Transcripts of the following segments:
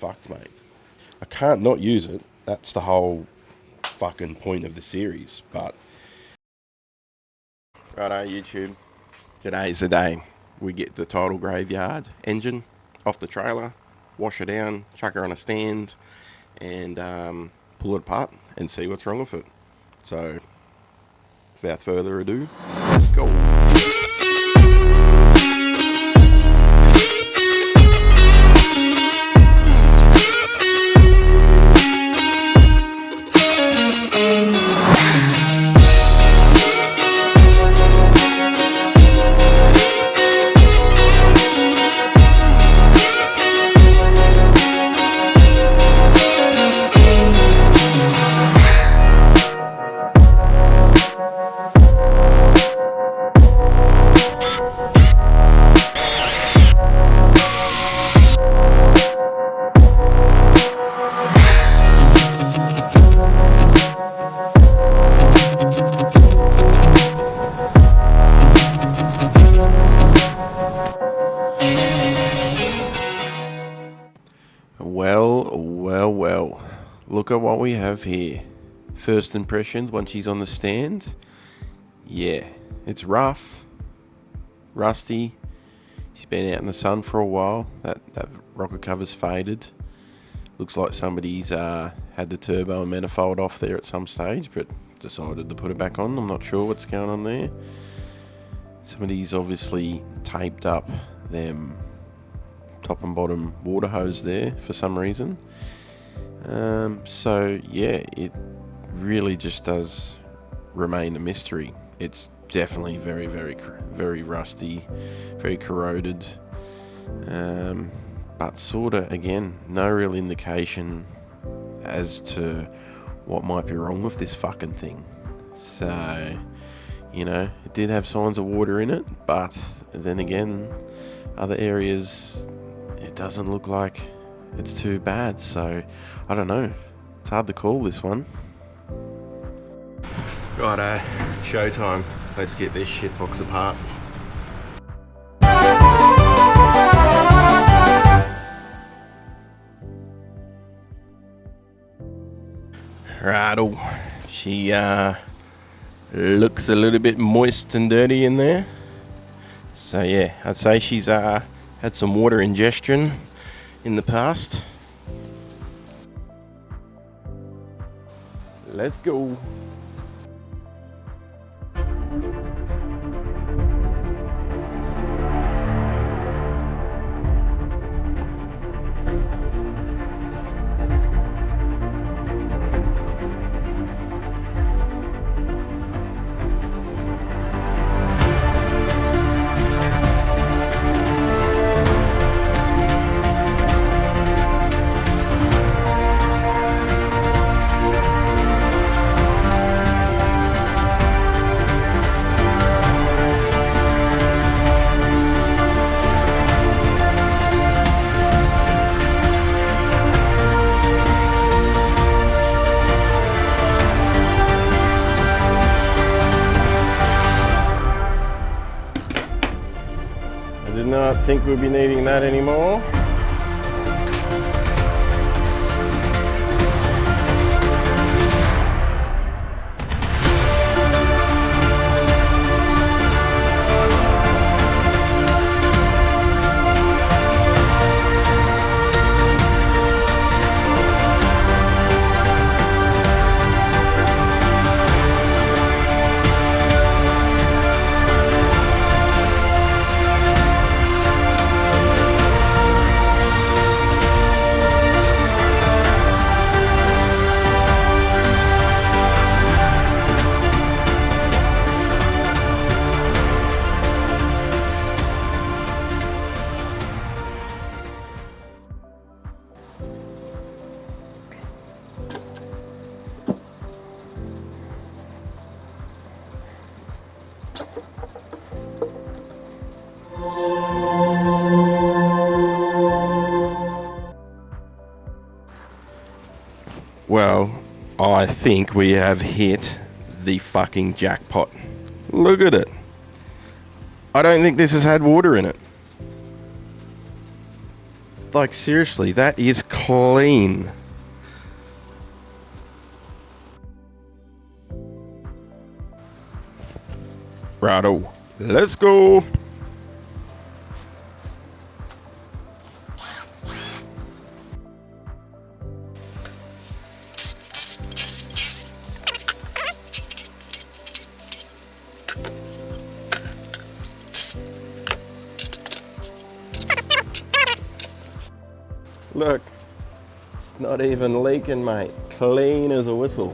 fucked, mate. I can't not use it. That's the whole fucking point of the series. But righto, YouTube. Today's the day we get the tidal graveyard engine off the trailer, wash her down, chuck her on a stand, and pull it apart and see what's wrong with it. So, without further ado, let's go. Well, look at what we have here. First impressions once she's on the stand. Yeah, it's rough, rusty. She's been out in the sun for a while. That rocker cover's faded. Looks like somebody's had the turbo and manifold off there at some stage, but decided to put it back on. I'm not sure what's going on there. Somebody's obviously taped up them top and bottom water hose there for some reason. So yeah, it really just does remain a mystery. It's definitely very, very, very rusty, very corroded, but sorta, again, no real indication as to what might be wrong with this fucking thing. So, you know, it did have signs of water in it, but then again, other areas, it doesn't look like it's too bad. So, I don't know. It's hard to call this one. Righto, showtime. Let's get this shitbox apart. Righto, she looks a little bit moist and dirty in there. So yeah, I'd say she's had some water ingestion in the past. Let's go. I did not think we'd be needing that anymore. Well, I think we have hit the fucking jackpot. Look at it. I don't think this has had water in it. Like, seriously, that is clean. Righto, let's go. Look, it's not even leaking, mate. Clean as a whistle.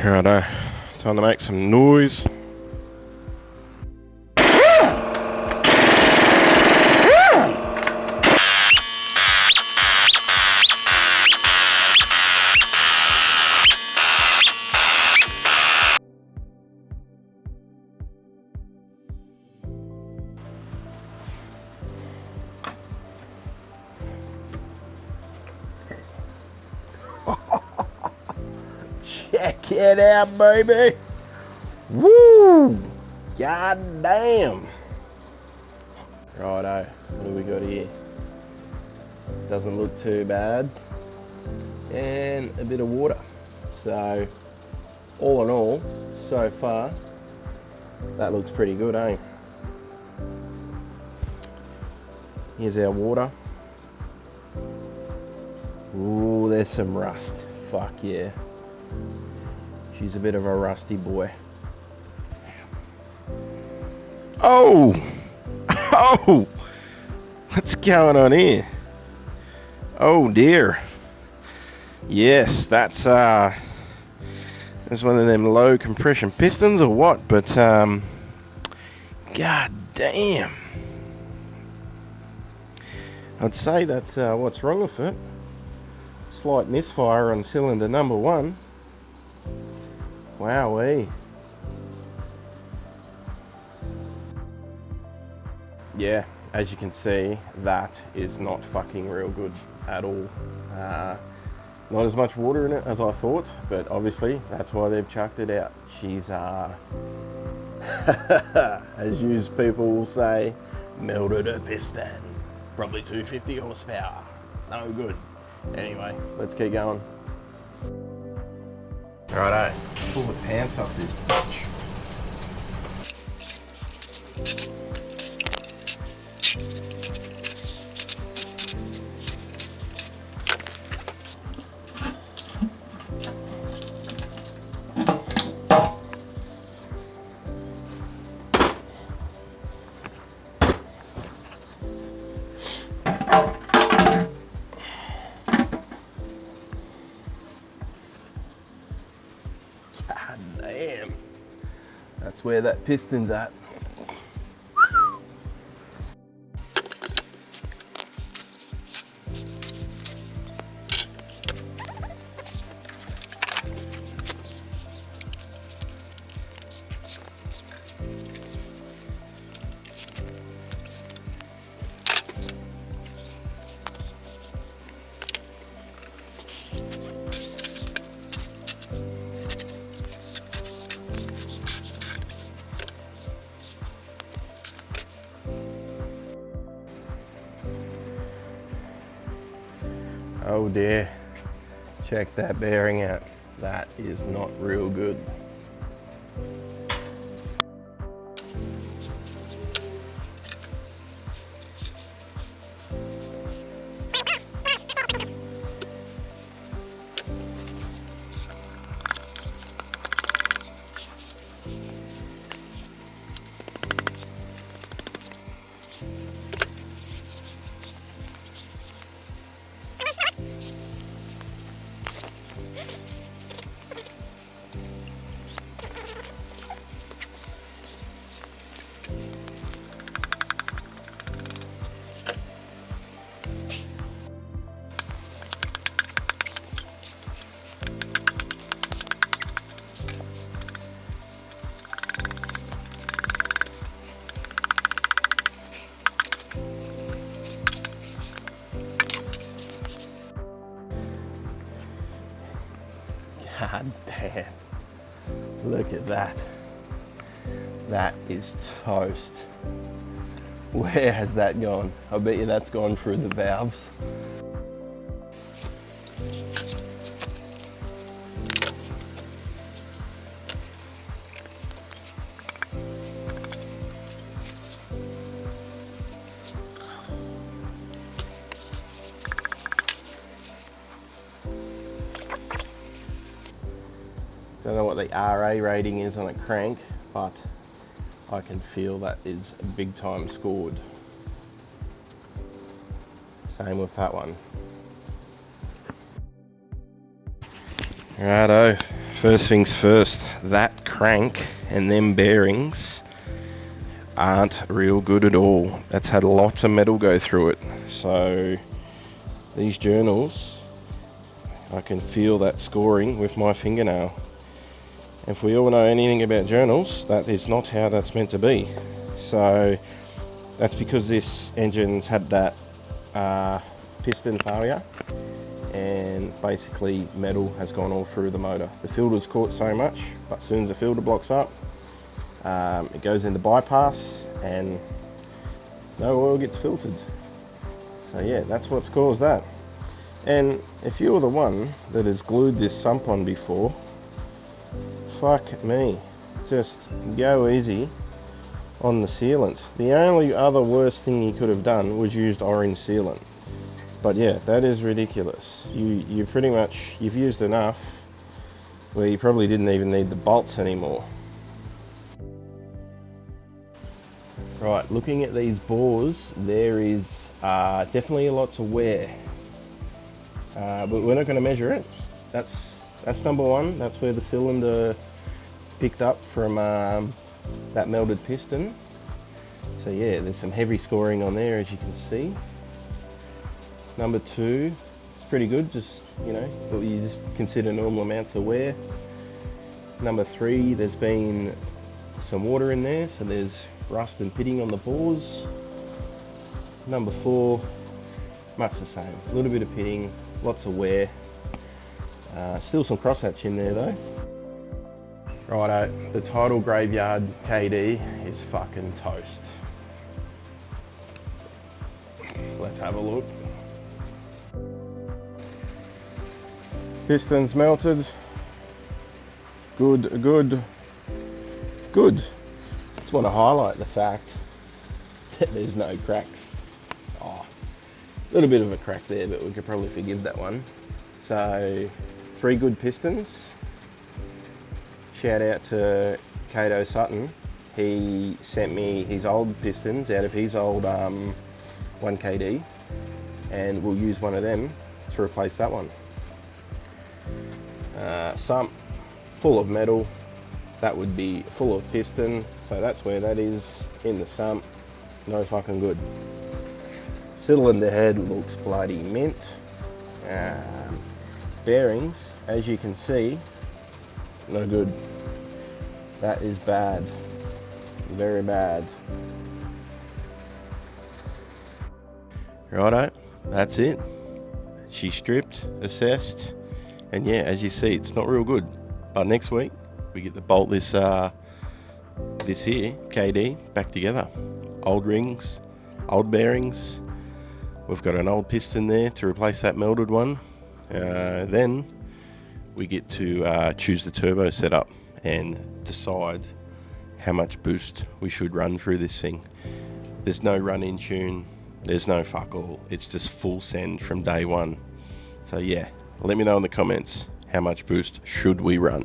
Righto, time to make some noise. Check it out, baby. Woo! God damn. Righto, what do we got here? Doesn't look too bad. And a bit of water. So, all in all, so far, that looks pretty good, eh? Here's our water. Ooh, there's some rust. Fuck yeah. She's a bit of a rusty boy. Oh! Oh! What's going on here? Oh dear. Yes, that's one of them low compression pistons or what, but god damn. I'd say that's what's wrong with it. Slight misfire on cylinder number 1. Wowee. Yeah, as you can see, that is not fucking real good at all. Not as much water in it as I thought, but obviously that's why they've chucked it out. She's, as you people will say, melted a piston. Probably 250 horsepower. No good. Anyway, let's keep going. Righto, pull the pants off this bitch. God damn. That's where that piston's at. Oh dear, check that bearing out. That is not real good. God damn. Look at that. That is toast. Where has that gone? I bet you that's gone through the valves. Don't know what the RA rating is on a crank, but I can feel that is big time scored. Same with that one. Righto, first things first, that crank and them bearings aren't real good at all. That's had lots of metal go through it. So these journals, I can feel that scoring with my fingernail. If we all know anything about journals, that is not how that's meant to be. So that's because this engine's had that piston failure, and basically metal has gone all through the motor. The filter's caught so much, but as soon as the filter blocks up, it goes into bypass and no oil gets filtered. So yeah, that's what's caused that. And if you're the one that has glued this sump on before, fuck me, just go easy on the sealant. The only other worst thing you could have done was used orange sealant. But yeah, that is ridiculous. You pretty much, you've used enough where you probably didn't even need the bolts anymore. Right, looking at these bores, there is definitely a lot to wear. But we're not going to measure it. That's number one. That's where the cylinder picked up from that melted piston. So yeah, there's some heavy scoring on there, as you can see. Number two, it's pretty good, just, you know, what you just consider normal amounts of wear. Number three, there's been some water in there, so there's rust and pitting on the bores. Number four, much the same. A little bit of pitting, lots of wear. Still some crosshatch in there though. Righto, the tidal graveyard KD is fucking toast. Let's have a look. Pistons melted. Good. Just want to highlight the fact that there's no cracks. Oh, a little bit of a crack there, but we could probably forgive that one. So, 3 good pistons. Shout out to Cato Sutton. He sent me his old pistons out of his old 1KD, and we'll use one of them to replace that one. Sump full of metal, that would be full of piston, so that's where that is in the sump. No fucking good. Cylinder head looks bloody mint. Bearings, as you can see, no good. That is bad, very bad. Righto, that's it. She stripped, assessed, and yeah, as you see, it's not real good. But next week we get to bolt this this here KD back together. Old rings, old bearings. We've got an old piston there to replace that melted one. Then we get to choose the turbo setup and decide how much boost we should run through this thing. There's no run-in tune, there's no fuck all, it's just full send from day one. So yeah, let me know in the comments, how much boost should we run?